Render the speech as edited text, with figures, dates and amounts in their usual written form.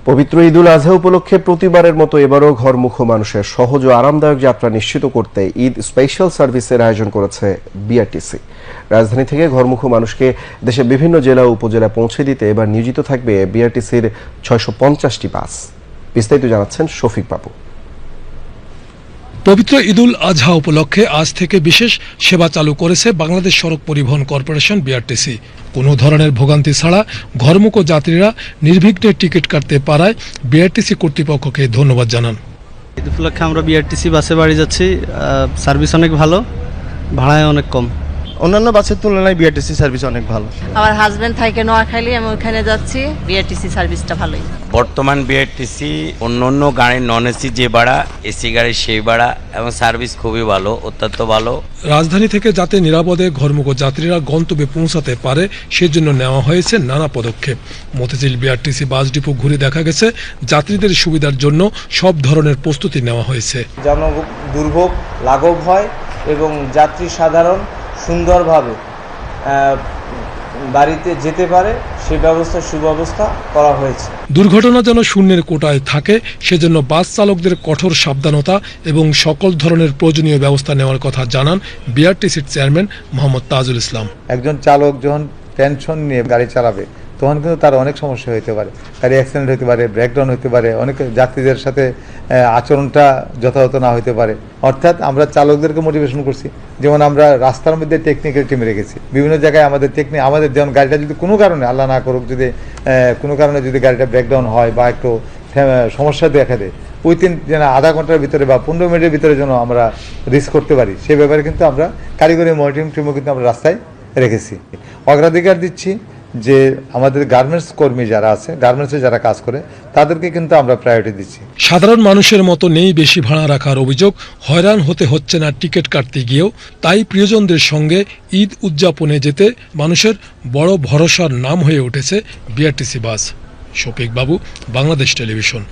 পবিত্র ঈদুল আজহা উপলক্ষে প্রতিবারের মতো এবারও ঘরমুখো মানুষের সহজ ও আরামদায়ক যাত্রা নিশ্চিত করতে ঈদ স্পেশাল সার্ভিসের আয়োজন করেছে বিআরটিসি। রাজধানী থেকে ঘরমুখো মানুষকে দেশের বিভিন্ন জেলা ও উপজেলায় পৌঁছে দিতে এবার নিয়োজিত থাকবে বিআরটিসির 650টি বাস। বিস্তারিত জানাচ্ছেন শফিক বাবু। পবিত্র ঈদুল আজহা উপলক্ষে আজ থেকে বিশেষ সেবা চালু করেছে বাংলাদেশ সড়ক পরিবহন কর্পোরেশন বিআরটিসি। কোনো ধরনের ভোগান্তি ছাড়া ঘরমুখো যাত্রীরা নির্বিঘ্নে টিকিট কাটতে পারায় বিআরটিসি কর্তৃপক্ষকে ধন্যবাদ জানান। ঈদ উপলক্ষে আমরা বিআরটিসি বাসে বাড়ি যাচ্ছি। সার্ভিস অনেক ভালো, ভাড়ায় অনেক কম। অন্যান্য বাসের তুলনায় বিআরটিসি সার্ভিস অনেক ভালো। আমার হাজবেন্ড থাকে নোয়াখালী, আমি ওখানে যাচ্ছি। বিআরটিসি সার্ভিসটা ভালোই। বর্তমান বিআরটিসি অন্য গাড়ির নন এসি যে ভাড়া, এসি গাড়ির সেই ভাড়া এবং সার্ভিস খুবই ভালো, অত্যন্ত ভালো। রাজধানী থেকে যাতে নিরাপদে ঘরমুখো যাত্রীরা গন্তব্যে পৌঁছাতে পারে সেজন্য নেওয়া হয়েছে নানা পদক্ষেপ। মতিঝিল বিআরটিসি বাস ডিপো ঘুরে দেখা গেছে যাত্রীদের সুবিধার জন্য সব ধরনের প্রস্তুতি নেওয়া হয়েছে। যেন দুর্ভোগ লাঘব হয় এবং যাত্রী সাধারণ সুন্দরভাবে বাড়িতে যেতে পারে সে ব্যবস্থা সুব্যবস্থা করা হয়েছে। দুর্ঘটনা যেন শূন্যের কোটায় থাকে সেজন্য বাস চালকদের কঠোর সাবধানতা এবং সকল ধরনের প্রয়োজনীয় ব্যবস্থা নেওয়ার কথা জানান বিআরটিসির চেয়ারম্যান মোহাম্মদ তাজুল ইসলাম। একজন চালক যখন টেনশন নিয়ে গাড়ি চালাবে তখন কিন্তু তার অনেক সমস্যা হতে পারে, গাড়ি অ্যাক্সিডেন্ট হতে পারে, ব্রেকডাউন হতে পারে, অনেক যাত্রীদের সাথে আচরণটা যথাযথ না হতে পারে। অর্থাৎ আমরা চালকদেরকে মোটিভেশন করছি, যেমন আমরা রাস্তার মধ্যে টেকনিক্যাল টিম রেখেছি। বিভিন্ন জায়গায় আমাদের যেমন গাড়িটা যদি কোনো কারণে আল্লাহ না করুক, যদি কোনো কারণে যদি গাড়িটা ব্রেকডাউন হয় বা একটু সমস্যা দেখা দেয়, উইথিন যেন আধা ঘন্টার ভিতরে বা 15 মিনিটের ভিতরে যেন আমরা রিস্ক করতে পারি, সে ব্যাপারে কিন্তু আমরা কারিগরি মনিটরিং টিমও কিন্তু আমরা রাস্তায় রেখেছি। অগ্রাধিকার দিচ্ছি যে আমাদের গার্মেন্টস কর্মী যারা আছে, গার্মেন্টসে যারা কাজ করে তাদেরকে কিন্তু আমরা প্রায়োরিটি দিচ্ছি। সাধারণ মানুষের মতো নেই বেশি ভাড়া রাখার অভিযোগ, হয়রান হতে হচ্ছে না টিকিট কাটতে গিয়েও। তাই প্রিয়জনদের সঙ্গে ঈদ উদযাপনে যেতে মানুষের বড় ভরসার নাম হয়ে উঠেছে বিআরটিসি বাস। শফিক বাবু, বাংলাদেশ টেলিভিশন।